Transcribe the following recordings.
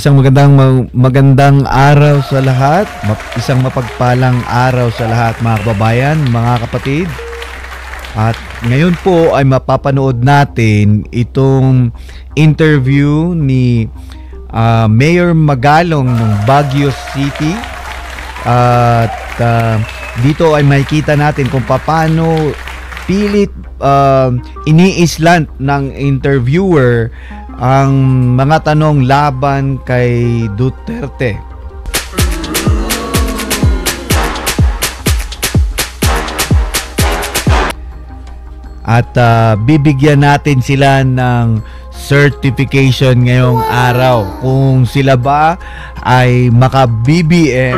Isang magandang araw sa lahat. Isang mapagpalang araw sa lahat mga kababayan, mga kapatid. At ngayon po ay mapapanood natin itong interview ni Mayor Magalong ng Baguio City. At dito ay makikita natin kung paano pilit iniislant ng interviewer ang mga tanong laban kay Duterte. At bibigyan natin sila ng certification ngayong araw kung sila ba ay maka-BBM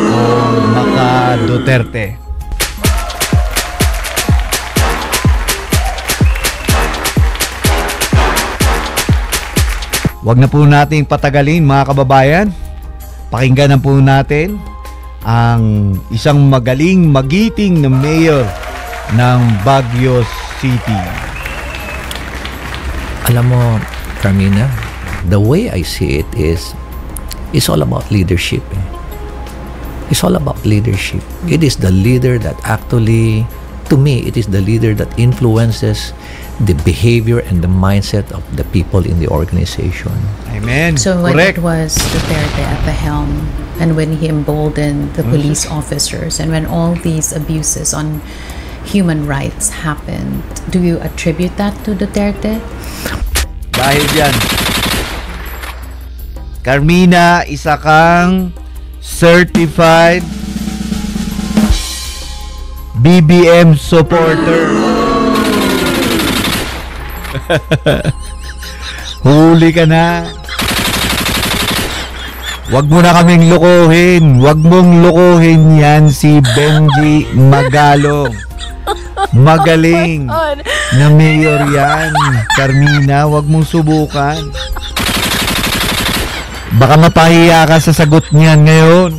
o maka-Duterte. Wag na po nating patagalin mga kababayan. Pakinggan na po natin ang isang magiting na mayor ng Baguio City. Alam mo, Carmina, the way I see it is, it's all about leadership. It's all about leadership. It is the leader that actually, to me, it is the leader that influences the behavior and the mindset of the people in the organization. Amen. So when Correct. it was Duterte at the helm, and when he emboldened the police officers, and when all these abuses on human rights happened, do you attribute that to Duterte? Dahil dyan, Carmina, isa kang certified BBM supporter. Huli ka na. Wag mo na kaming lokohin. Wag mong lokohin yan si Benji Magalong. Magaling na mayor yan. Carmina, wag mong subukan. Baka mapahiya ka sa sagot niyan ngayon.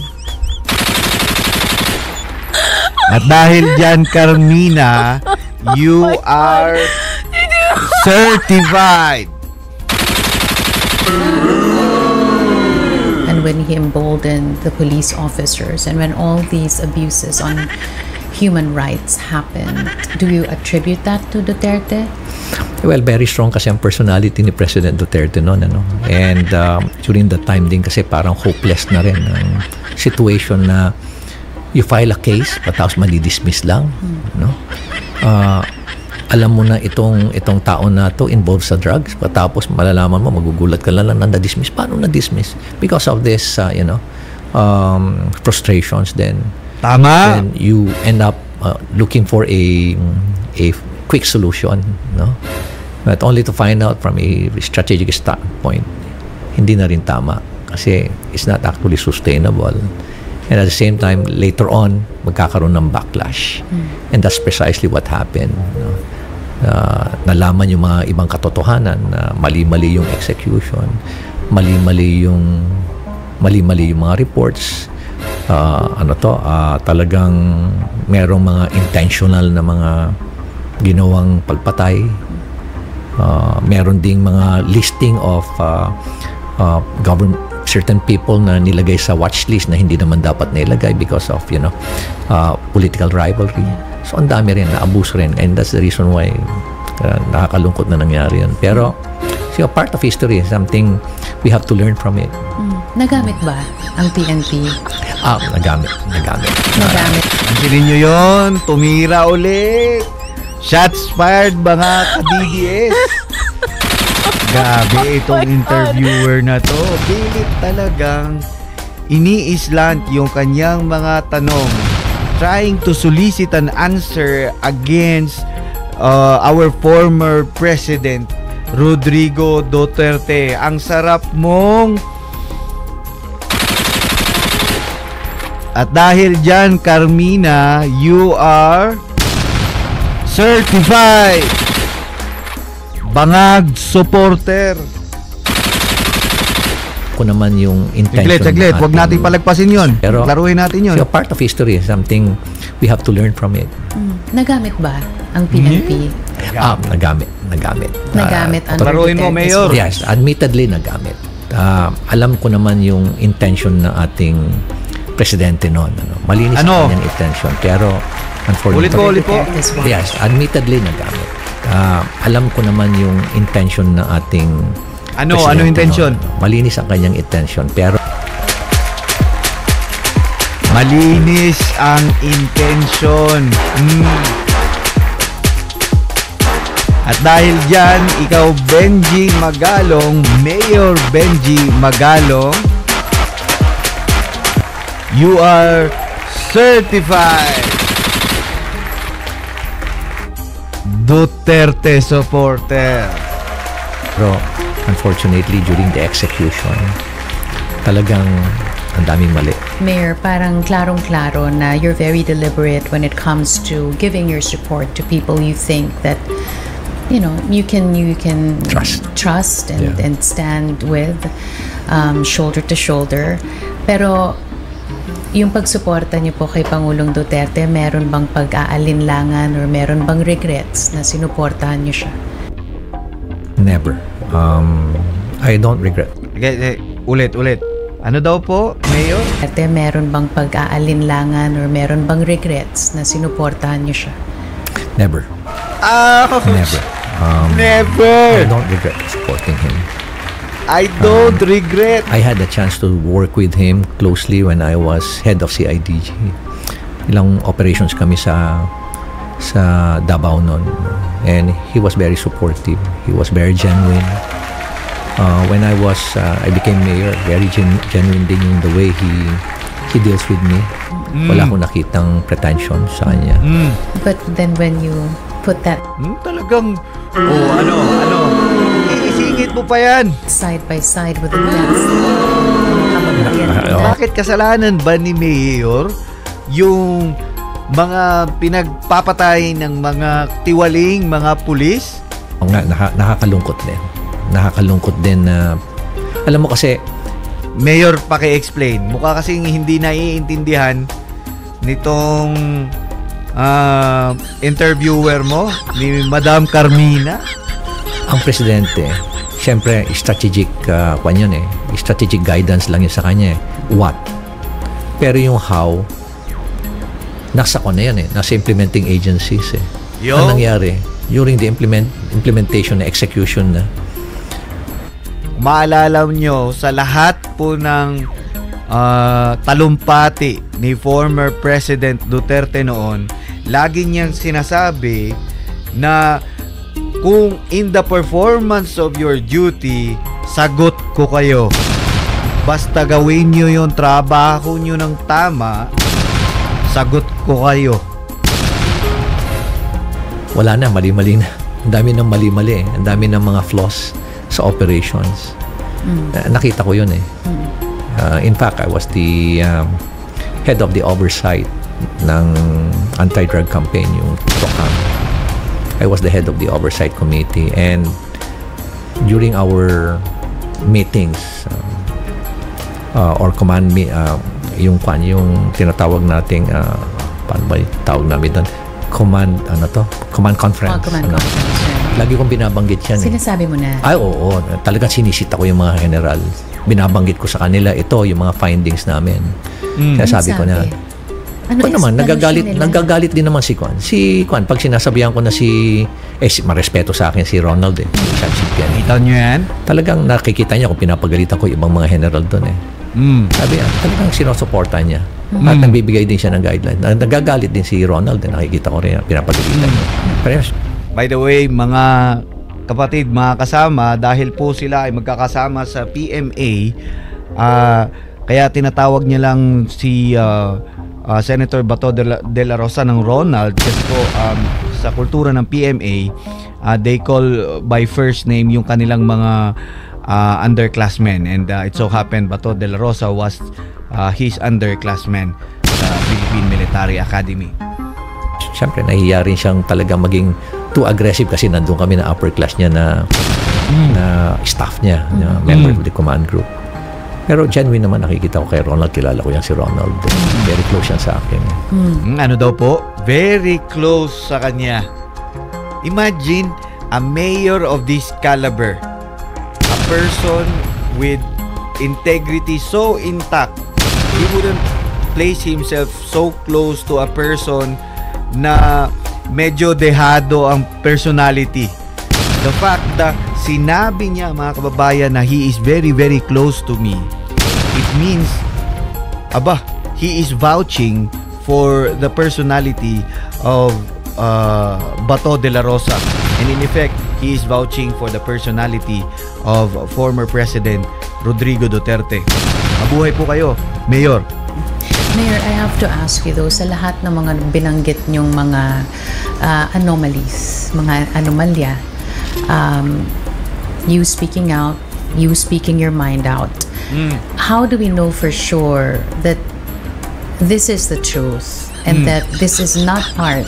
At dahil dyan, Carmina, you are certified. And when he emboldened the police officers, and when all these abuses on human rights happened, do you attribute that to Duterte? Well, very strong kasi ang personality ni President Duterte noon, ano? And during that time din kasi parang hopeless na rin ang situation na you file a case, tapos mali-dismiss lang, no? Alam mo na itong tao na to involved sa drugs, tapos malalaman mo, magugulat ka lang na na-dismiss. Paano na-dismiss? Because of this, frustrations, then Tama. then you end up looking for a quick solution, no? But only to find out from a strategic standpoint, hindi na rin tama kasi it's not actually sustainable. And at the same time, later on, magkakaroon ng backlash. And that's precisely what happened. No? Nalaman yung mga ibang katotohanan na mali-mali yung execution, mali-mali yung mga reports, talagang merong mga intentional na mga ginawang pagpatay, meron ding mga listing of government certain people na nilagay sa watch list na hindi naman dapat nilagay because of political rivalry. So ang dami rin, na-abuse rin, and that's the reason why nakakalungkot na nangyari yun. Pero part of history, something we have to learn from it. Nagamit ba ang PNP? Nagamit. Pansinin nyo yun, tumira ulit. Shots fired mga ka-DDS. Grabe itong interviewer na to. Pilit talagang ini-islant yung kanyang mga tanong, trying to solicit an answer against our former president, Rodrigo Duterte. Ang sarap mong... At dahil dyan, Carmina, you are certified Bangag supporter. Ko naman yung intention. Saglit. Huwag natin palagpasin yun. Pero, laruin natin yun. So part of history is something we have to learn from it. Nagamit ba ang PNP? Nagamit. Nagamit ang laruin mo, Mayor. Yes, admittedly nagamit. Alam ko naman yung intention ng ating presidente noon. Malinis ang kanyang intention. Pero, unfortunately, Ulit po. yes, admittedly nagamit. Alam ko naman yung intention ng ating Ano presidente intention? noon. Malinis ang kanyang intention. Pero, Malinis ang intention. At dahil dyan, ikaw Benji Magalong, Mayor Benji Magalong, you are certified Duterte supporter. pero unfortunately, during the execution, talagang ang daming mali. Mayor, parang klarong-klaro na you're very deliberate when it comes to giving your support to people you think that you can trust and stand with, shoulder to shoulder. Pero yung pagsuporta niyo po kay Pangulong Duterte, meron bang pag-aalinlangan or meron bang regrets na sinuportahan niyo siya? Never. I don't regret. Ulit. Ano daw po, Mayor? Duterte, meron bang pag-aalinlangan or meron bang regrets na sinuportahan niyo siya? Never. Never. Never. I don't regret supporting him. I don't regret. I had the chance to work with him closely when I was head of CIDG. Ilang operations kami sa Davao noon. And he was very supportive. He was very genuine. When I became mayor, very genuine din yung the way he deals with me. Wala akong nakitang pretension sa kanya. But then when you put that Talagang, iisingit mo pa yan. side by side with the deaths, Bakit kasalanan ba ni Mayor yung mga pinagpapatay ng mga tiwaling mga pulis? O nga, nakakalungkot din. Nakakalungkot din na, alam mo kasi, Mayor, paki-explain. Mukha kasing hindi naiintindihan nitong interviewer mo, ni Madam Carmina. ang presidente, syempre, strategic, strategic guidance lang yun sa kanya. What? Pero yung how, nasa nasa implementing agencies eh. Ano nangyari? During the implementation na execution na, Maalala nyo sa lahat po ng talumpati ni former President Duterte noon, lagi niyang sinasabi na kung in the performance of your duty, sagot ko kayo. Basta gawin nyo yung trabaho nyo ng tama, sagot ko kayo. wala na, mali-mali na. Ang dami ng mali-mali. Ang dami ng mga flaws sa operations. Nakita ko yun eh. In fact, I was the head of the oversight ng anti-drug campaign, yung TOCAM. I was the head of the oversight committee, and during our meetings or command yung tinatawag nating paano ba yung tawag namin doon? Command conference. Conference. Lagi kong binabanggit yan. Sinasabi mo na. Ay, oo. Talagang sinisita ko yung mga general. Binabanggit ko sa kanila, ito, yung mga findings namin. Kaya sabi ko na, naman, nagagalit din naman si Kwan. Pag sinasabihan ko na marespeto sa akin si Ronald eh. Kita nyo yan? Talagang nakikita niya kung pinapagalitan ko yung ibang mga general doon eh. Sabi niya, talagang sinusuporta niya. At nagbibigay din siya ng guideline. Nagagalit din si Ronald eh. Nakikita ko rin, pinapagalitan niya. Pero, by the way, mga kapatid, mga kasama, dahil po sila ay magkakasama sa PMA, kaya tinatawag niya lang si Senator Bato de la Rosa ng Ronald kasi po sa kultura ng PMA, they call by first name yung kanilang mga underclassmen, and it so happened Bato de la Rosa was his underclassman sa Philippine Military Academy. Siyempre, nahihiya rin siyang talaga maging too aggressive kasi nandun kami na upper class niya na staff niya, member of the command group. Pero genuine naman nakikita ko kay Ronald. Kilala ko yan si Ronald. Very close yan sa akin. Ano daw po? Very close sa kanya. Imagine a mayor of this caliber. A person with integrity so intact, he wouldn't place himself so close to a person na medyo dehado ang personality. The fact that sinabi niya, mga kababayan, na he is very very close to me, it means he is vouching for the personality of Bato de la Rosa, and in effect he is vouching for the personality of former President Rodrigo Duterte. Mabuhay po kayo, Mayor. Mayor, I have to ask you though, sa lahat ng mga binanggit niyong mga anomalies, mga anomalya, you speaking out, you speaking your mind out, how do we know for sure that this is the truth and that this is not part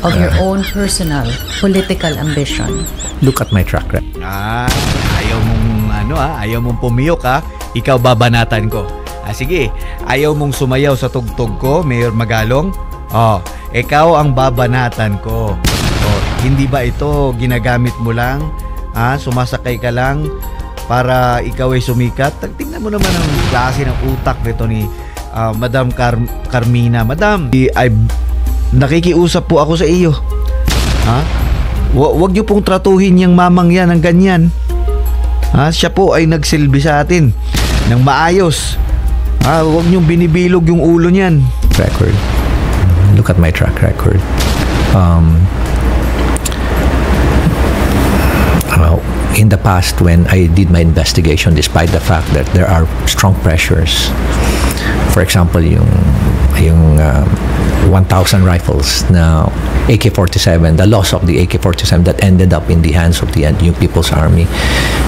of your own personal political ambition? Look at my track record. Ayaw mong pumiyok ha, ikaw babanatan ko. Sige, ayaw mong sumayaw sa tugtog ko, Mayor Magalong? Ikaw ang babanatan ko. Hindi ba ito ginagamit mo lang? Sumasakay ka lang para ikaw ay sumikat? Tingnan mo naman ang klase ng utak nito ni Madam Carmina. Madam, nakikiusap po ako sa iyo. Huwag niyo pong tratuhin yung mamang yan ng ganyan. Siya po ay nagsilbi sa atin ng maayos. Huwag niyong binibilog yung ulo niyan. Record. Look at my track record. In the past, when I did my investigation, despite the fact that there are strong pressures, for example, yung 1,000 rifles na AK-47, the loss of the AK-47 that ended up in the hands of the People's Army,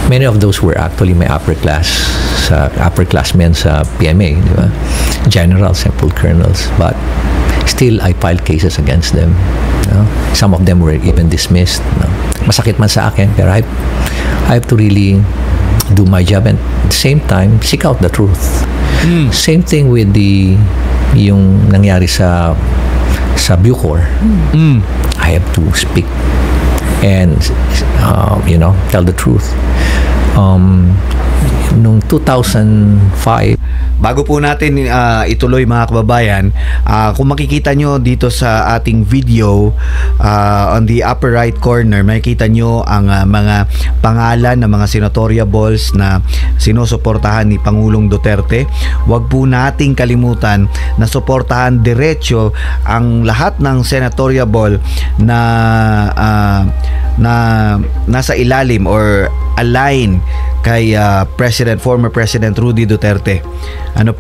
many of those were actually my upperclassmen sa PMA, di ba? Generals and full colonels, but still I filed cases against them. Some of them were even dismissed. Masakit man sa akin, pero I have to really do my job and at the same time seek out the truth. Same thing with yung nangyari sa Bucor. I have to speak and tell the truth. Noong 2005, bago po natin ituloy, mga kababayan, kung makikita nyo dito sa ating video, on the upper right corner, makikita nyo ang mga pangalan ng mga senatoriables na sinusuportahan ni Pangulong Duterte. Huwag po nating kalimutan na suportahan diretso ang lahat ng senatoriable na nasa ilalim or align kay former President Rudy Duterte. 10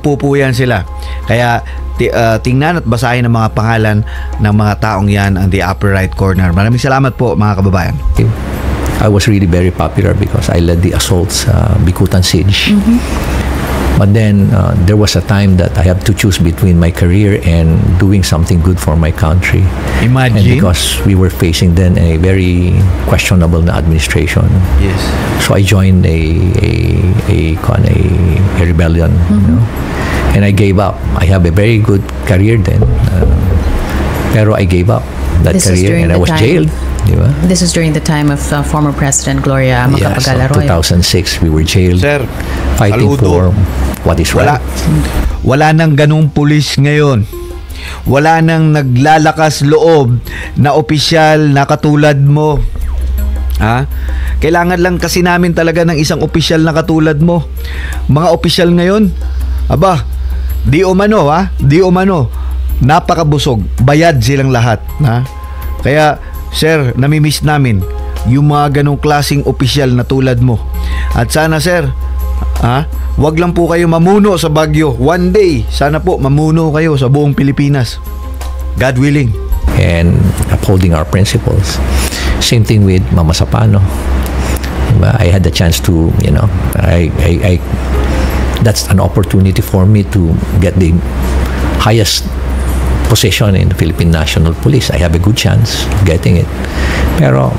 po yan sila. Kaya tingnan at basahin ang mga pangalan ng mga taong yan on the upper right corner. Maraming salamat po, mga kababayan. I was really very popular because I led the assaults Bikutan Siege. But then there was a time that I have to choose between my career and doing something good for my country. Imagine. And because we were facing then a very questionable na administration. Yes. So I joined a rebellion. And I gave up. I have a very good career then. Pero I gave up that career and I was jailed. Diba? This is during the time of former President Gloria Macapagal Arroyo. 2006, we were jailed. Sir, fighting for what is right. Wala nang ganung pulis ngayon. Wala nang naglalakas loob na opisyal na katulad mo. Kailangan lang kasi namin talaga ng isang opisyal na katulad mo. Mga opisyal ngayon, di umano, napakabusog. Bayad silang lahat. Kaya, sir, namimiss namin yung mga ganong klaseng opisyal na tulad mo. At sana, sir, wag lang po kayo mamuno sa Baguio. One day, sana po mamuno kayo sa buong Pilipinas. God willing. And upholding our principles. Same thing with Mama Sapano. I had the chance to, that's an opportunity for me to get the highest position in the Philippine National Police. I have a good chance of getting it. Pero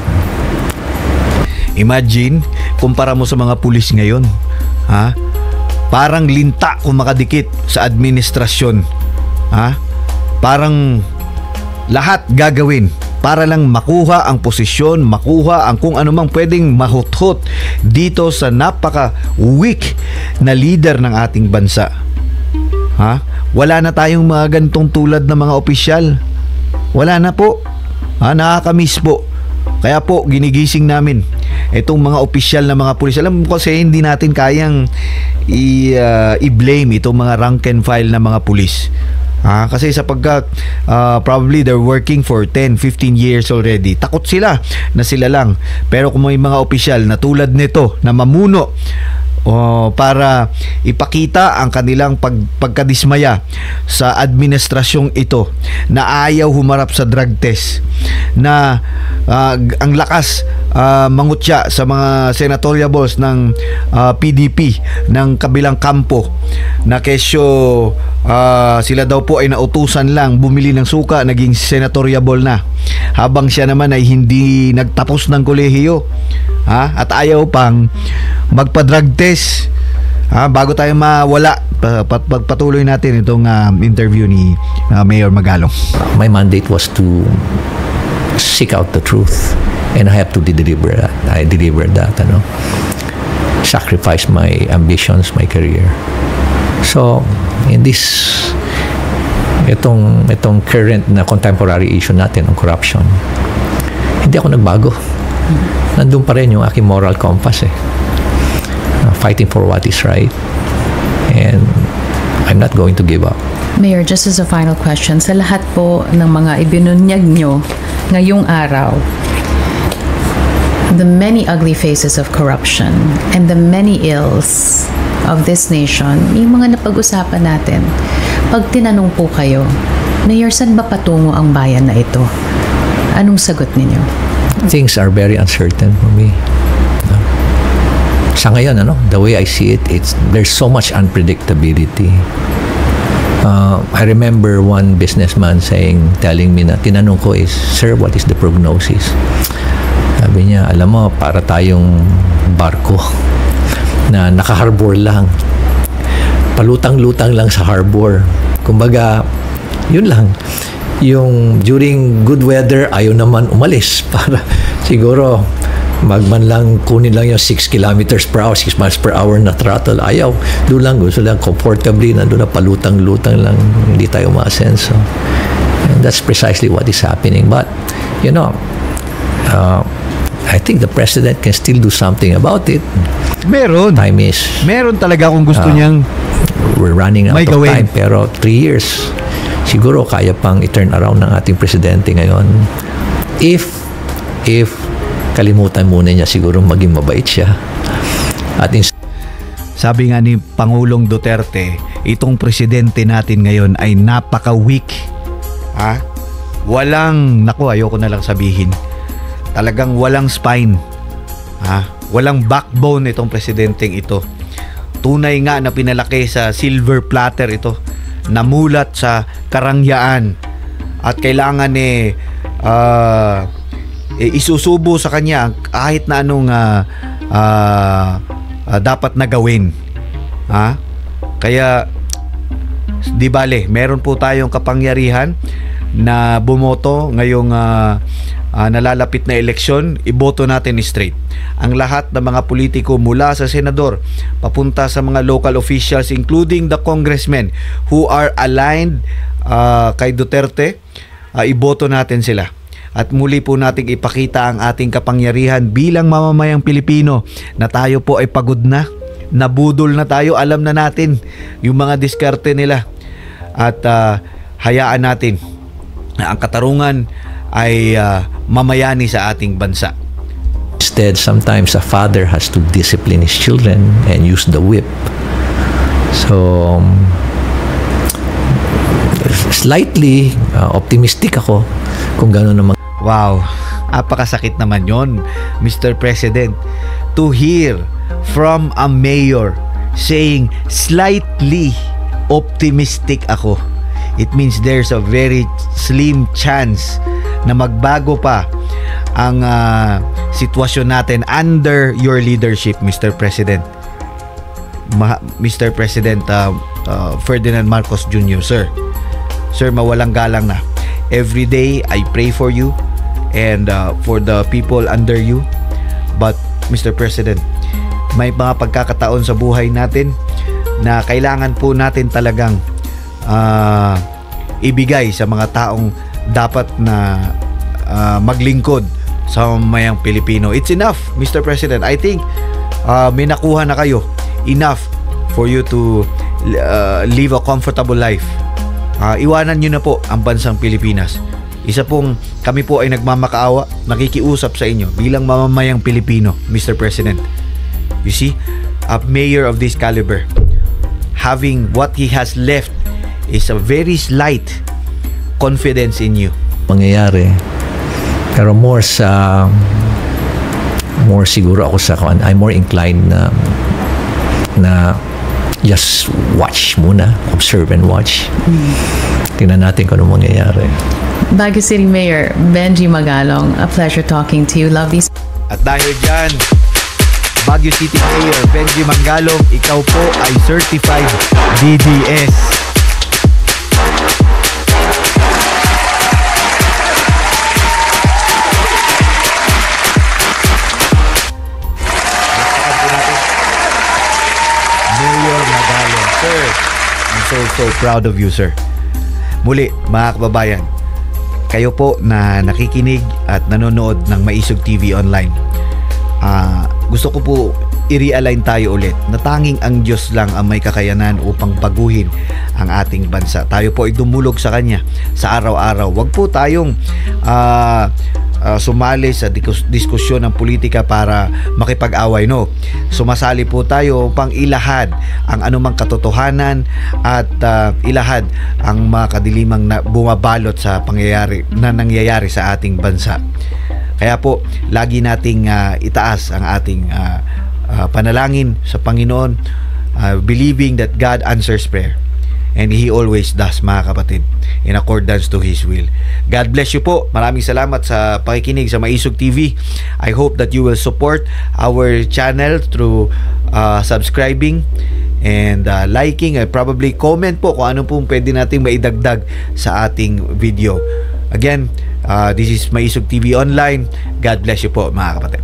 imagine, kumpara mo sa mga pulis ngayon, parang linta kung makadikit sa administrasyon. Parang lahat gagawin para lang makuha ang posisyon, makuha ang kung anumang pwedeng mahuthot dito sa napaka-weak na leader ng ating bansa. Ha? Wala na tayong mga ganitong tulad na mga opisyal. Wala na po. Nakakamiss po. Kaya po, ginigising namin itong mga opisyal na mga pulis. Alam mo kasi hindi natin kayang i-blame itong mga rank and file na mga pulis. Kasi sapagkat probably they're working for 10, 15 years already. Takot sila na sila lang. Pero kung may mga opisyal na tulad nito na mamuno para ipakita ang kanilang pagkadismaya sa administrasyong ito na ayaw humarap sa drug test, na ang lakas mangutya sa mga senatorial balls ng PDP ng kabilang kampo, na kesyo sila daw po ay nautusan lang bumili ng suka, naging senatorial ball na, habang siya naman ay hindi nagtapos ng kolehiyo, at ayaw pang magpa-drug test bago tayo mawala. Patuloy natin itong interview ni Mayor Magalong. My mandate was to seek out the truth, and I have to deliver that. I delivered that, sacrifice my ambitions, my career. So in this itong current na contemporary issue natin, ang corruption, hindi ako nagbago. Nandun pa rin yung aking moral compass fighting for what is right, and I'm not going to give up. Mayor, just as a final question, sa lahat po ng mga ibinunyag nyo ngayong araw, the many ugly faces of corruption and the many ills of this nation, yung mga napag-usapan natin, pag tinanong po kayo, Mayor, saan ba patungo ang bayan na ito? Anong sagot ninyo? Things are very uncertain for me. Sa ngayon, the way I see it, there's so much unpredictability. I remember one businessman telling me na, tinanong ko is, "Sir, what is the prognosis?" Sabi niya, "Alam mo, para tayong barko na naka-harbor lang. Palutang-lutang lang sa harbor. Kumbaga, yun lang. Yung during good weather, ayaw naman umalis. Para siguro, magman lang kunin lang yung 6 kilometers per hour, 6 miles per hour na throttle. Ayaw. Doon lang, gusto lang comfortably, nandun na palutang-lutang lang, hindi tayo maasenso. And that's precisely what is happening. But, I think the president can still do something about it. Meron. Meron talaga kung gusto niyang we're running out of gawin. time. Pero 3 years, siguro kaya pang i-turn around ng ating presidente ngayon. If kalimutan muna niya siguro maging mabait siya. At sabi nga ni Pangulong Duterte, itong presidente natin ngayon ay napaka-weak. Ayoko na lang sabihin. Talagang walang spine. Walang backbone itong presidenteng ito. Tunay nga na pinalaki sa silver platter ito. Namulat sa karangyaan. At kailangan isusubo sa kanya kahit na anong dapat na gawin. Kaya di bale, meron po tayong kapangyarihan na bumoto ngayong nalalapit na eleksyon, iboto natin straight. Ang lahat ng mga politiko mula sa senador papunta sa mga local officials, including the congressmen who are aligned kay Duterte, iboto natin sila. At muli po nating ipakita ang ating kapangyarihan bilang mamamayang Pilipino na tayo po ay pagod na, nabudol na tayo, alam na natin yung mga diskarte nila. At hayaan natin na ang katarungan ay mamayani sa ating bansa. Instead, sometimes a father has to discipline his children and use the whip. So, slightly optimistic ako kung gano'n naman. Wow, apakasakit naman yon, Mr. President, to hear from a mayor saying slightly optimistic ako. It means there's a very slim chance na magbago pa ang sitwasyon natin under your leadership, Mr. President. Mr. President Ferdinand Marcos Jr., Sir, mawalang galang na. Every day, I pray for you. and for the people under you. But Mr. President, may mga pagkakataon sa buhay natin na kailangan po natin talagang ibigay sa mga taong dapat na maglingkod sa mamayang Pilipino. It's enough, Mr. President. I think may nakuha na kayo. Enough for you to live a comfortable life. Iwanan nyo na po ang bansang Pilipinas. Isa pong kami po ay nagmamakaawa, nakikiusap sa inyo bilang mamamayang Pilipino, Mr. President. You see, a mayor of this caliber, having what he has left is a very slight confidence in you. Mangyayari. Pero more siguro ako sa I'm more inclined na just watch muna, observe and watch. Tingnan natin kung ano mangyayari. Baguio City Mayor Benji Magalong, a pleasure talking to you. Love these. At dahil dyan, Baguio City Mayor Benji Magalong, ikaw po ay certified DDS. Mayor Magalong, sir. I'm so proud of you, sir. Muli, mga kababayan, kayo po na nakikinig at nanonood ng Maisog TV Online. Gusto ko po i-realign tayo ulit na tanging ang Diyos lang ang may kakayanan upang baguhin ang ating bansa. Tayo po ay dumulog sa Kanya sa araw-araw. Huwag po tayong sumali sa diskusyon ng politika para makipag-away, no. Sumasali po tayo upang ilahad ang anumang katotohanan at ilahad ang mga kadilimang na bumabalot sa pangyayari na nangyayari sa ating bansa. Kaya po lagi nating itaas ang ating panalangin sa Panginoon, believing that God answers prayer. And He always does, mga kapatid, in accordance to His will. God bless you po. Maraming salamat sa pakikinig sa Maisog TV. I hope that you will support our channel through subscribing and liking and probably comment po kung ano pong pwede nating maidagdag sa ating video. Again, this is Maisog TV Online. God bless you po, mga kapatid.